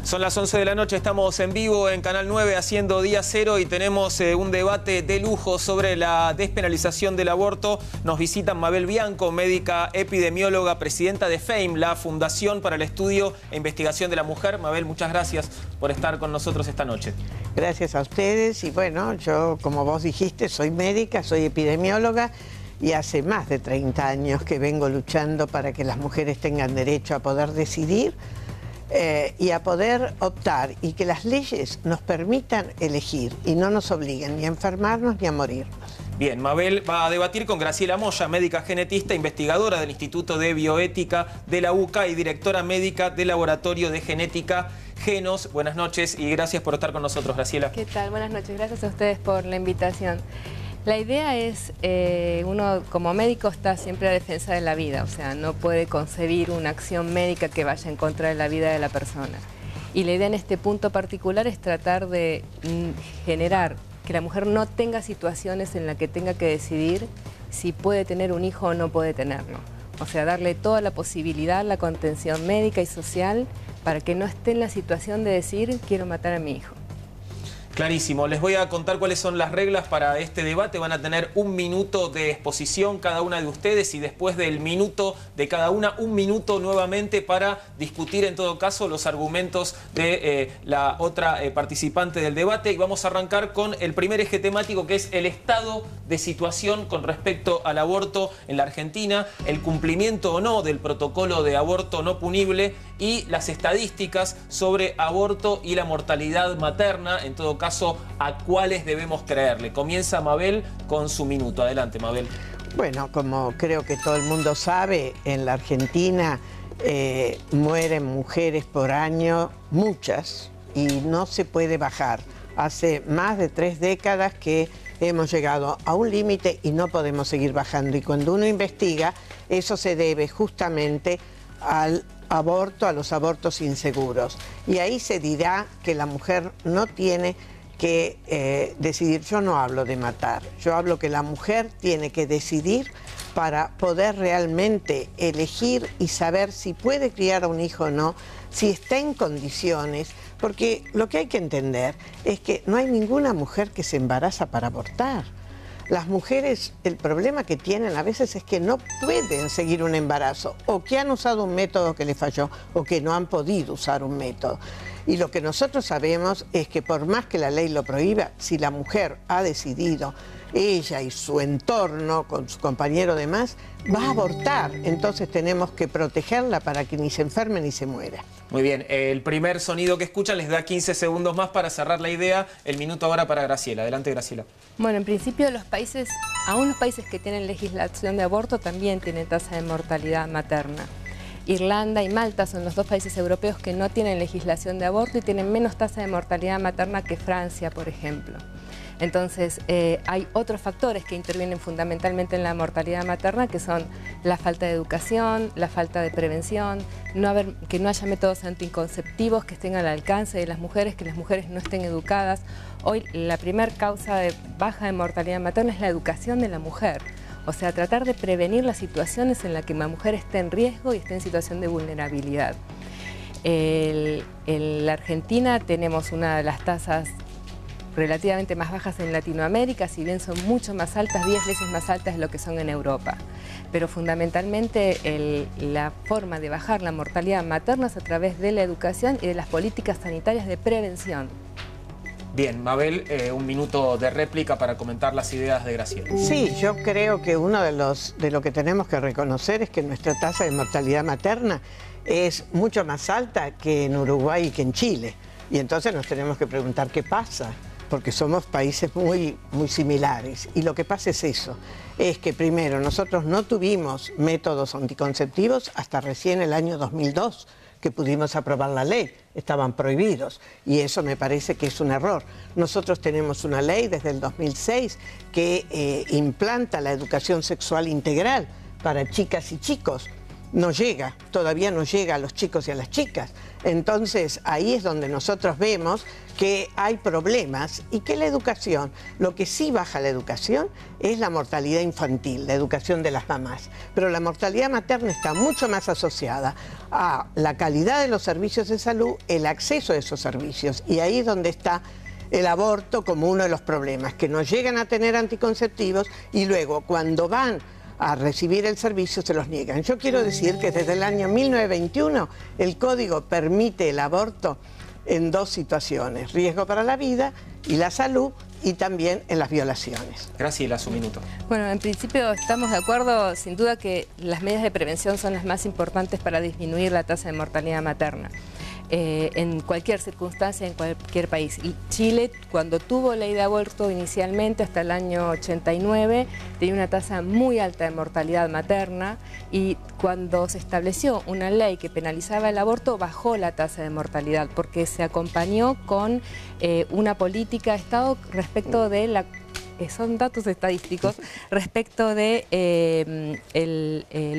Son las 11 de la noche, estamos en vivo en Canal 9 haciendo Día Cero y tenemos un debate de lujo sobre la despenalización del aborto. Nos visitan Mabel Bianco, médica epidemióloga, presidenta de FAME, la Fundación para el Estudio e Investigación de la Mujer. Mabel, muchas gracias por estar con nosotros esta noche. Gracias a ustedes y bueno, yo como vos dijiste soy médica, soy epidemióloga y hace más de 30 años que vengo luchando para que las mujeres tengan derecho a poder decidir y a poder optar y que las leyes nos permitan elegir y no nos obliguen ni a enfermarnos ni a morir. Bien, Mabel va a debatir con Graciela Moya, médica genetista, investigadora del Instituto de Bioética de la UCA y directora médica del Laboratorio de Genética Genos. Buenas noches y gracias por estar con nosotros, Graciela. ¿Qué tal? Buenas noches. Gracias a ustedes por la invitación. La idea es, uno como médico está siempre a defensa de la vida, o sea, no puede concebir una acción médica que vaya en contra de la vida de la persona. Y la idea en este punto particular es tratar de generar que la mujer no tenga situaciones en las que tenga que decidir si puede tener un hijo o no puede tenerlo. O sea, darle toda la posibilidad, la contención médica y social para que no esté en la situación de decir quiero matar a mi hijo. Clarísimo. Les voy a contar cuáles son las reglas para este debate. Van a tener 1 minuto de exposición cada una de ustedes y después del minuto de cada una, 1 minuto nuevamente para discutir en todo caso los argumentos de la otra participante del debate. Y vamos a arrancar con el primer eje temático, que es el estado de situación con respecto al aborto en la Argentina, el cumplimiento o no del protocolo de aborto no punible y las estadísticas sobre aborto y la mortalidad materna, en todo caso, a cuáles debemos creerle. Comienza Mabel con su minuto. Adelante, Mabel. Bueno, como creo que todo el mundo sabe, en la Argentina mueren mujeres por año, muchas, y no se puede bajar. Hace más de 3 décadas que hemos llegado a un límite y no podemos seguir bajando. Y cuando uno investiga, eso se debe justamente al aborto, a los abortos inseguros. Y ahí se dirá que la mujer no tiene que decidir. Yo no hablo de matar, yo hablo que la mujer tiene que decidir para poder realmente elegir y saber si puede criar a un hijo o no, si está en condiciones, porque lo que hay que entender es que no hay ninguna mujer que se embaraza para abortar. Las mujeres, el problema que tienen a veces es que no pueden seguir un embarazo, o que han usado un método que les falló, o que no han podido usar un método. Y lo que nosotros sabemos es que por más que la ley lo prohíba, si la mujer ha decidido, ella y su entorno, con su compañero de más, va a abortar. Entonces tenemos que protegerla para que ni se enferme ni se muera. Muy bien, el primer sonido que escuchan les da 15 segundos más para cerrar la idea. El minuto ahora para Graciela. Adelante, Graciela. Bueno, en principio los países, aún los países que tienen legislación de aborto también tienen tasa de mortalidad materna. Irlanda y Malta son los 2 países europeos que no tienen legislación de aborto y tienen menos tasa de mortalidad materna que Francia, por ejemplo. Entonces, hay otros factores que intervienen fundamentalmente en la mortalidad materna, que son la falta de educación, la falta de prevención, que no haya métodos anticonceptivos que estén al alcance de las mujeres, que las mujeres no estén educadas. Hoy la primera causa de baja de mortalidad materna es la educación de la mujer. O sea, tratar de prevenir las situaciones en las que la mujer esté en riesgo y esté en situación de vulnerabilidad. En la Argentina tenemos una de las tasas relativamente más bajas en Latinoamérica, si bien son mucho más altas, 10 veces más altas de lo que son en Europa. Pero fundamentalmente la forma de bajar la mortalidad materna es a través de la educación y de las políticas sanitarias de prevención. Bien, Mabel, 1 minuto de réplica para comentar las ideas de Graciela. Sí, yo creo que uno de lo que tenemos que reconocer es que nuestra tasa de mortalidad materna es mucho más alta que en Uruguay y que en Chile. Y entonces nos tenemos que preguntar qué pasa, porque somos países muy similares. Y lo que pasa es eso, es que primero nosotros no tuvimos métodos anticonceptivos hasta recién el año 2002, que pudimos aprobar la ley, estaban prohibidos y eso me parece que es un error. Nosotros tenemos una ley desde el 2006 que implanta la educación sexual integral para chicas y chicos no llega, todavía no llega a los chicos y a las chicas. Entonces, ahí es donde nosotros vemos que hay problemas y que la educación, lo que sí baja la educación es la mortalidad infantil, la educación de las mamás. Pero la mortalidad materna está mucho más asociada a la calidad de los servicios de salud, el acceso a esos servicios. Y ahí es donde está el aborto como uno de los problemas, que no llegan a tener anticonceptivos y luego cuando van a recibir el servicio se los niegan. Yo quiero decir que desde el año 1921 el Código permite el aborto en dos situaciones: riesgo para la vida y la salud, y también en las violaciones. Graciela, su minuto. Bueno, en principio estamos de acuerdo, sin duda que las medidas de prevención son las más importantes para disminuir la tasa de mortalidad materna. En cualquier circunstancia, en cualquier país. Y Chile, cuando tuvo ley de aborto inicialmente, hasta el año 89, tenía una tasa muy alta de mortalidad materna, y cuando se estableció una ley que penalizaba el aborto, bajó la tasa de mortalidad, porque se acompañó con una política de Estado respecto de la... son datos estadísticos respecto de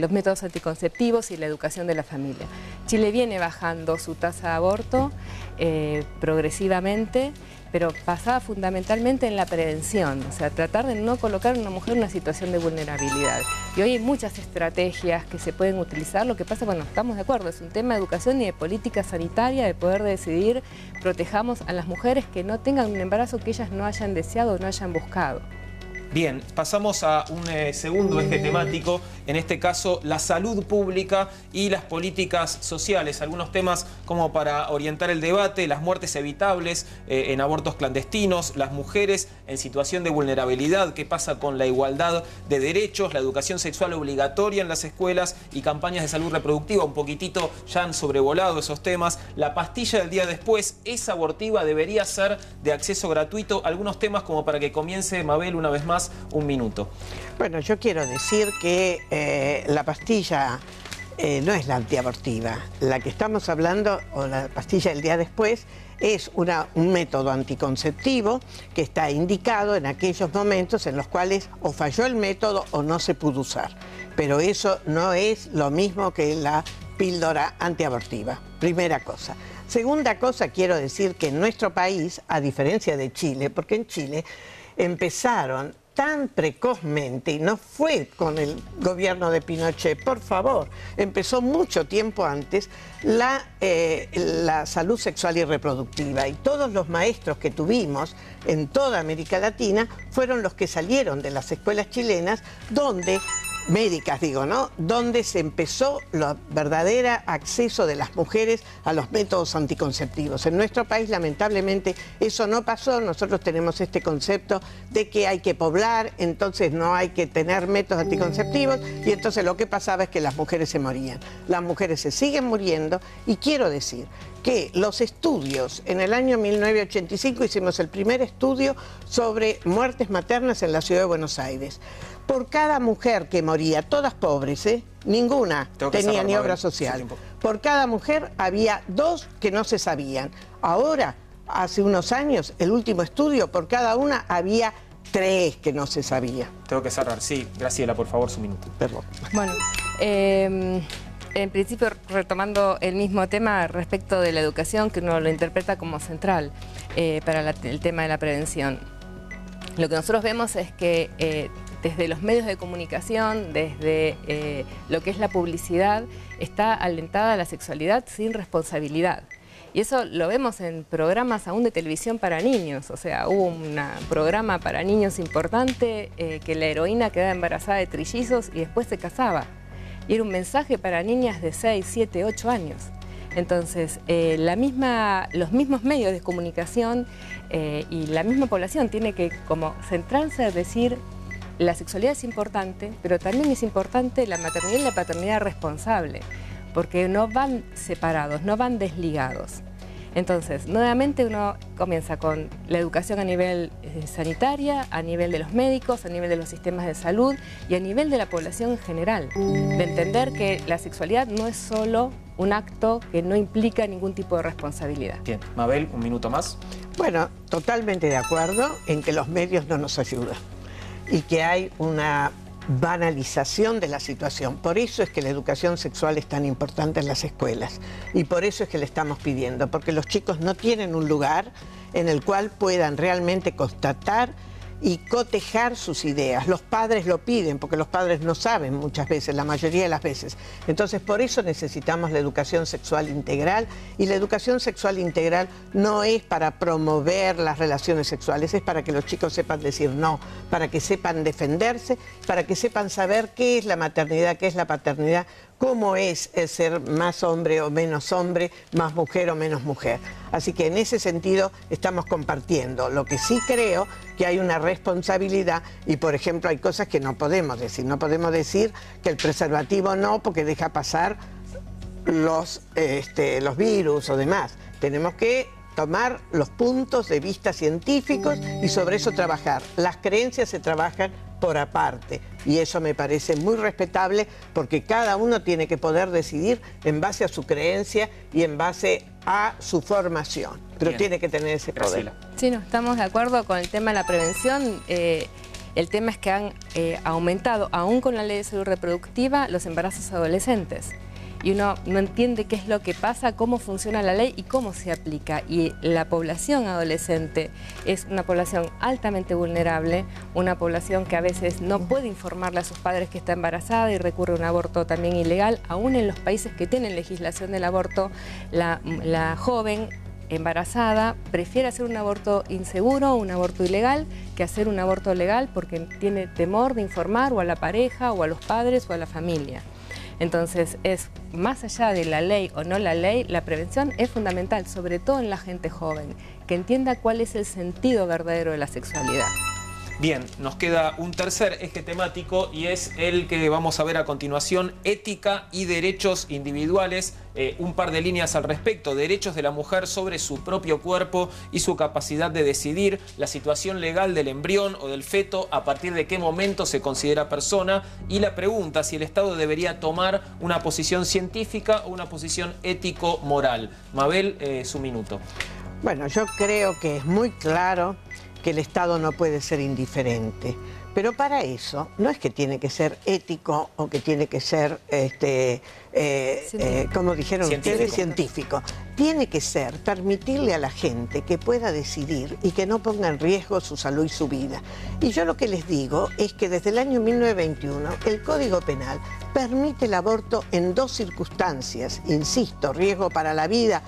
los métodos anticonceptivos y la educación de la familia. Chile viene bajando su tasa de aborto progresivamente, pero basada fundamentalmente en la prevención, o sea, tratar de no colocar a una mujer en una situación de vulnerabilidad. Y hoy hay muchas estrategias que se pueden utilizar. Lo que pasa, bueno, estamos de acuerdo, es un tema de educación y de política sanitaria, de poder decidir, protejamos a las mujeres que no tengan un embarazo que ellas no hayan deseado o no hayan buscado. Bien, pasamos a un segundo eje temático, en este caso la salud pública y las políticas sociales. Algunos temas como para orientar el debate: las muertes evitables en abortos clandestinos, las mujeres en situación de vulnerabilidad, qué pasa con la igualdad de derechos, la educación sexual obligatoria en las escuelas y campañas de salud reproductiva. Un poquitito ya han sobrevolado esos temas. La pastilla del día después, ¿es abortiva? ¿Debería ser de acceso gratuito? Algunos temas como para que comience Mabel una vez más. Un minuto. Bueno, yo quiero decir que la pastilla no es la antiabortiva. La que estamos hablando, o la pastilla del día después, es un método anticonceptivo que está indicado en aquellos momentos en los cuales o falló el método o no se pudo usar. Pero eso no es lo mismo que la píldora antiabortiva. Primera cosa. Segunda cosa, quiero decir que en nuestro país, a diferencia de Chile, porque en Chile empezaron tan precozmente, y no fue con el gobierno de Pinochet, por favor, empezó mucho tiempo antes la salud sexual y reproductiva, y todos los maestros que tuvimos en toda América Latina fueron los que salieron de las escuelas chilenas, donde médicas digo, ¿no? Donde se empezó el verdadero acceso de las mujeres a los métodos anticonceptivos. En nuestro país, lamentablemente, eso no pasó. Nosotros tenemos este concepto de que hay que poblar, entonces no hay que tener métodos anticonceptivos, y entonces lo que pasaba es que las mujeres se morían. Las mujeres se siguen muriendo, y quiero decir que los estudios, en el año 1985 hicimos el primer estudio sobre muertes maternas en la ciudad de Buenos Aires. Por cada mujer que moría, todas pobres, ninguna tenía ni obra social. Por cada mujer había 2 que no se sabían. Ahora, hace unos años, el último estudio, por cada una había 3 que no se sabía. Tengo que cerrar, sí. Graciela, por favor, su minuto. Perdón. Bueno, en principio, retomando el mismo tema respecto de la educación, que uno lo interpreta como central para el tema de la prevención. Lo que nosotros vemos es que desde los medios de comunicación, desde lo que es la publicidad, está alentada la sexualidad sin responsabilidad. Y eso lo vemos en programas aún de televisión para niños. O sea, hubo un programa para niños importante que la heroína quedaba embarazada de trillizos y después se casaba. Y era un mensaje para niñas de 6, 7, 8 años. Entonces, los mismos medios de comunicación y la misma población tiene que como centrarse a decir: la sexualidad es importante, pero también es importante la maternidad y la paternidad responsable, porque no van separados, no van desligados. Entonces, nuevamente uno comienza con la educación a nivel sanitaria, a nivel de los médicos, a nivel de los sistemas de salud y a nivel de la población en general, de entender que la sexualidad no es solo un acto que no implica ningún tipo de responsabilidad. Bien, Mabel, un minuto más. Bueno, totalmente de acuerdo en que los medios no nos ayudan y que hay una banalización de la situación. Por eso es que la educación sexual es tan importante en las escuelas y por eso es que le estamos pidiendo, porque los chicos no tienen un lugar en el cual puedan realmente constatar y cotejar sus ideas. Los padres lo piden porque los padres no saben muchas veces, la mayoría de las veces. Entonces por eso necesitamos la educación sexual integral, y la educación sexual integral no es para promover las relaciones sexuales, es para que los chicos sepan decir no, para que sepan defenderse, para que sepan saber qué es la maternidad, qué es la paternidad, cómo es el ser más hombre o menos hombre, más mujer o menos mujer. Así que en ese sentido estamos compartiendo. Lo que sí creo que hay una responsabilidad y, por ejemplo, hay cosas que no podemos decir. No podemos decir que el preservativo no, porque deja pasar los virus o demás. Tenemos que tomar los puntos de vista científicos y sobre eso trabajar. Las creencias se trabajan por aparte y eso me parece muy respetable, porque cada uno tiene que poder decidir en base a su creencia y en base a su formación, pero tiene que tener ese poder. Sí, no, estamos de acuerdo con el tema de la prevención. El tema es que han aumentado, aún con la ley de salud reproductiva, los embarazos adolescentes. Y uno no entiende qué es lo que pasa, cómo funciona la ley y cómo se aplica. Y la población adolescente es una población altamente vulnerable, una población que a veces no puede informarle a sus padres que está embarazada y recurre a un aborto también ilegal. Aún en los países que tienen legislación del aborto, la joven embarazada prefiere hacer un aborto inseguro, un aborto ilegal, que hacer un aborto legal porque tiene temor de informar o a la pareja o a los padres o a la familia. Entonces, es más allá de la ley o no la ley, la prevención es fundamental, sobre todo en la gente joven, que entienda cuál es el sentido verdadero de la sexualidad. Bien, nos queda un tercer eje temático y es el que vamos a ver a continuación: ética y derechos individuales. Un par de líneas al respecto: derechos de la mujer sobre su propio cuerpo y su capacidad de decidir, la situación legal del embrión o del feto, a partir de qué momento se considera persona, y la pregunta si el Estado debería tomar una posición científica o una posición ético-moral. Mabel, su minuto. Bueno, yo creo que es muy claro que el Estado no puede ser indiferente. Pero para eso no es que tiene que ser ético o que tiene que ser, como dijeron ustedes, científico. Tiene que ser permitirle a la gente que pueda decidir y que no ponga en riesgo su salud y su vida. Y yo lo que les digo es que desde el año 1921 el Código Penal permite el aborto en dos circunstancias: insisto, riesgo para la vida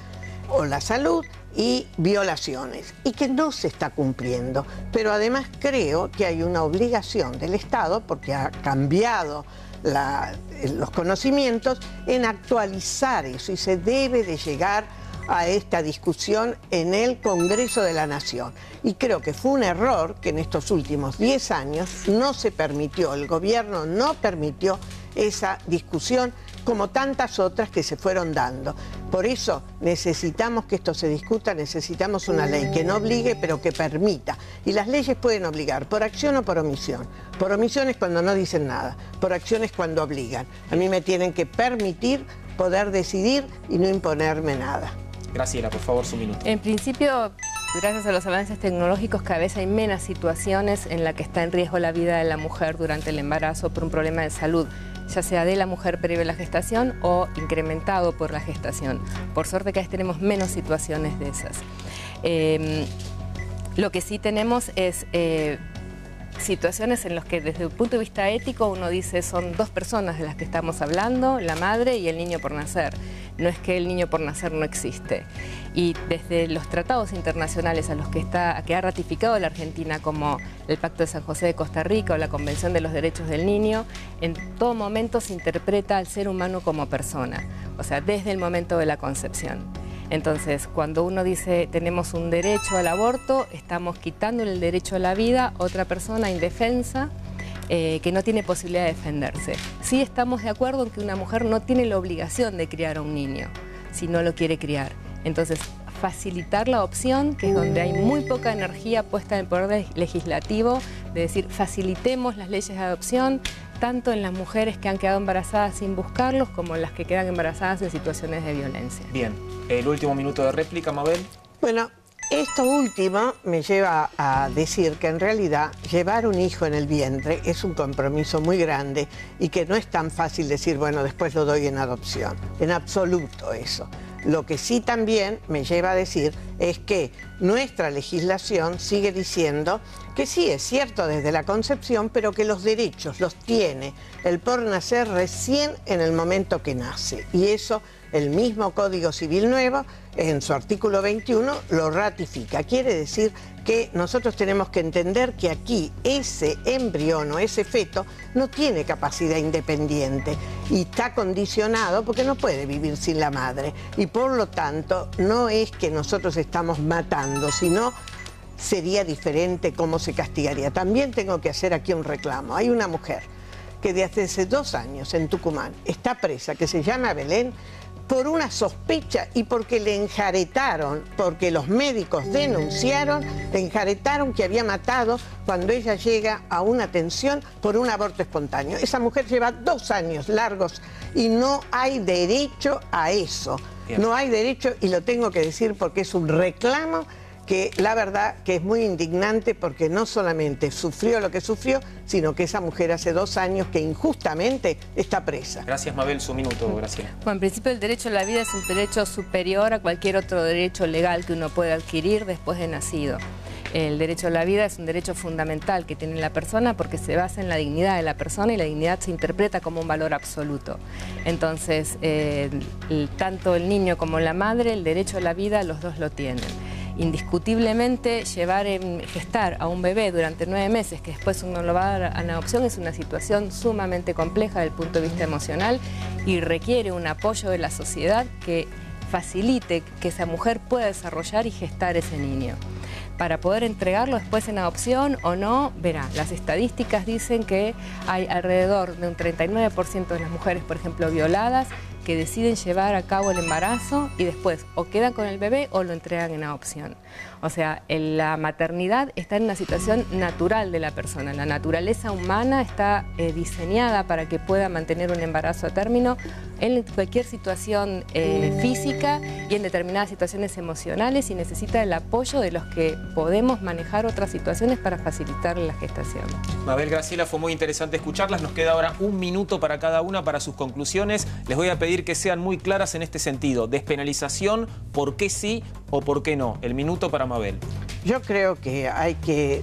o la salud y violaciones, y que no se está cumpliendo. Pero además creo que hay una obligación del Estado, porque ha cambiado los conocimientos, en actualizar eso, y se debe de llegar a esta discusión en el Congreso de la Nación. Y creo que fue un error que en estos últimos 10 años no se permitió, el gobierno no permitió esa discusión, como tantas otras que se fueron dando. Por eso necesitamos que esto se discuta, necesitamos una ley que no obligue, pero que permita. Y las leyes pueden obligar por acción o por omisión. Por omisión es cuando no dicen nada, por acción es cuando obligan. A mí me tienen que permitir poder decidir y no imponerme nada. Graciela, por favor, su minuto. En principio, gracias a los avances tecnológicos, cada vez hay menos situaciones en las que está en riesgo la vida de la mujer durante el embarazo por un problema de salud, ya sea de la mujer previo a la gestación o incrementado por la gestación. Por suerte, cada vez tenemos menos situaciones de esas. Lo que sí tenemos es situaciones en las que desde el punto de vista ético uno dice son dos personas de las que estamos hablando, la madre y el niño por nacer. No es que el niño por nacer no existe. Y desde los tratados internacionales a los que ha ratificado la Argentina, como el Pacto de San José de Costa Rica o la Convención de los Derechos del Niño, en todo momento se interpreta al ser humano como persona, o sea, desde el momento de la concepción. Entonces, cuando uno dice tenemos un derecho al aborto, estamos quitándole el derecho a la vida a otra persona indefensa que no tiene posibilidad de defenderse. Sí estamos de acuerdo en que una mujer no tiene la obligación de criar a un niño si no lo quiere criar. Entonces, facilitar la opción, que es donde hay muy poca energía puesta en el poder legislativo, de decir facilitemos las leyes de adopción, tanto en las mujeres que han quedado embarazadas sin buscarlos como en las que quedan embarazadas en situaciones de violencia. Bien, el último minuto de réplica, Mabel. Bueno, Esto último me lleva a decir que en realidad llevar un hijo en el vientre es un compromiso muy grande y que no es tan fácil decir, bueno, después lo doy en adopción. En absoluto eso. Lo que sí también me lleva a decir es que nuestra legislación sigue diciendo que sí, es cierto desde la concepción, pero que los derechos los tiene el por nacer recién en el momento que nace. Y eso el mismo Código Civil nuevo, en su artículo 21, lo ratifica. Quiere decir que nosotros tenemos que entender que aquí ese embrión o ese feto no tiene capacidad independiente y está condicionado porque no puede vivir sin la madre. Y por lo tanto, no es que nosotros estamos matando, sino sería diferente cómo se castigaría. También tengo que hacer aquí un reclamo. Hay una mujer que desde hace 2 años en Tucumán está presa, que se llama Belén, por una sospecha y porque le enjaretaron, porque los médicos denunciaron, le enjaretaron que había matado cuando ella llega a una atención por un aborto espontáneo. Esa mujer lleva 2 años largos y no hay derecho a eso. Bien. No hay derecho, y lo tengo que decir porque es un reclamo que la verdad que es muy indignante, porque no solamente sufrió lo que sufrió, sino que esa mujer hace 2 años que injustamente está presa. Gracias, Mabel. Su minuto, Graciela. Bueno, en principio el derecho a la vida es un derecho superior a cualquier otro derecho legal que uno pueda adquirir después de nacido. El derecho a la vida es un derecho fundamental que tiene la persona porque se basa en la dignidad de la persona y la dignidad se interpreta como un valor absoluto. Entonces, tanto el niño como la madre, el derecho a la vida, los dos lo tienen. Indiscutiblemente, gestar a un bebé durante 9 meses, que después uno lo va a dar en adopción, es una situación sumamente compleja desde el punto de vista emocional y requiere un apoyo de la sociedad que facilite que esa mujer pueda desarrollar y gestar ese niño. Para poder entregarlo después en adopción o no, verá, las estadísticas dicen que hay alrededor de un 39% de las mujeres, por ejemplo, violadas, que deciden llevar a cabo el embarazo y después o quedan con el bebé o lo entregan en adopción. O sea, la maternidad está en una situación natural de la persona. La naturaleza humana está diseñada para que pueda mantener un embarazo a término en cualquier situación física y en determinadas situaciones emocionales, y necesita el apoyo de los que podemos manejar otras situaciones para facilitarle la gestación. Mabel, Graciela, fue muy interesante escucharlas. Nos queda ahora 1 minuto para cada una para sus conclusiones. Les voy a pedir que sean muy claras en este sentido. Despenalización, ¿por qué sí o por qué no? El minuto para Mabel. Yo creo que hay que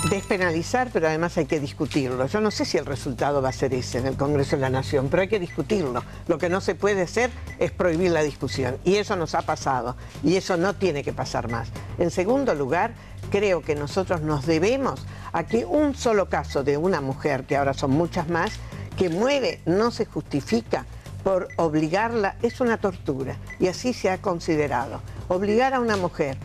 despenalizar, pero además hay que discutirlo. Yo no sé si el resultado va a ser ese en el Congreso de la Nación, pero hay que discutirlo. Lo que no se puede hacer es prohibir la discusión, y eso nos ha pasado, y eso no tiene que pasar más. En segundo lugar, creo que nosotros nos debemos a que un solo caso de una mujer, que ahora son muchas más, que muere, no se justifica por obligarla, es una tortura, y así se ha considerado. Obligar a una mujer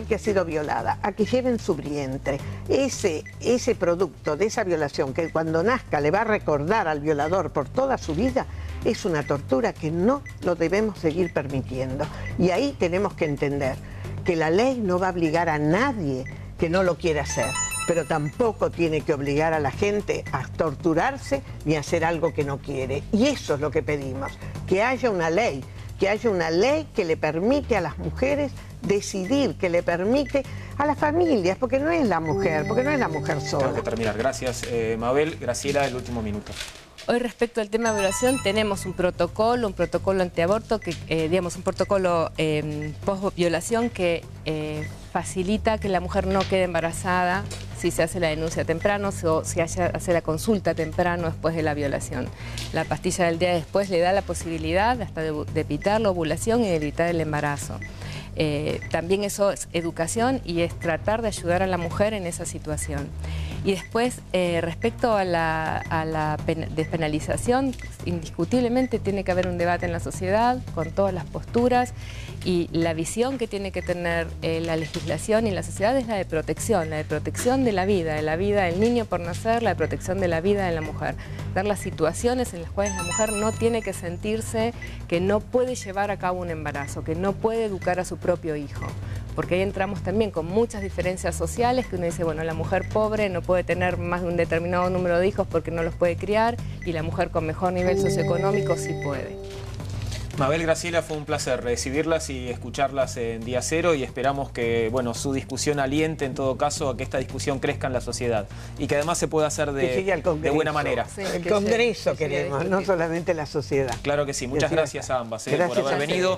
que ha sido violada, a que lleve en su vientre ese producto de esa violación, que cuando nazca le va a recordar al violador por toda su vida, es una tortura que no lo debemos seguir permitiendo. Y ahí tenemos que entender que la ley no va a obligar a nadie que no lo quiera hacer, pero tampoco tiene que obligar a la gente a torturarse ni a hacer algo que no quiere. Y eso es lo que pedimos, que haya una ley que le permite a las mujeres decidir, que le permite a las familias, porque no es la mujer sola. Tengo que terminar. Gracias, Mabel. Graciela, el último minuto. Hoy, respecto al tema de violación, tenemos un protocolo antiaborto, un protocolo post-violación que facilita que la mujer no quede embarazada si se hace la denuncia temprano o si hace la consulta temprano después de la violación. La pastilla del día después le da la posibilidad hasta de evitar la ovulación y de evitar el embarazo. También eso es educación y es tratar de ayudar a la mujer en esa situación. Y después, respecto a la despenalización, indiscutiblemente tiene que haber un debate en la sociedad con todas las posturas, y la visión que tiene que tener la legislación y la sociedad es la de protección de la vida del niño por nacer, la de protección de la vida de la mujer. Dar las situaciones en las cuales la mujer no tiene que sentirse que no puede llevar a cabo un embarazo, que no puede educar a su propio hijo. Porque ahí entramos también con muchas diferencias sociales, que uno dice, bueno, la mujer pobre no puede tener más de un determinado número de hijos porque no los puede criar, y la mujer con mejor nivel socioeconómico sí puede. Mabel, Graciela, fue un placer recibirlas y escucharlas en Día Cero y esperamos que, bueno, su discusión aliente en todo caso a que esta discusión crezca en la sociedad y que además se pueda hacer de buena manera. Sí, el Congreso queremos, no solamente la sociedad. Claro que sí. Muchas gracias a ambas por haber venido.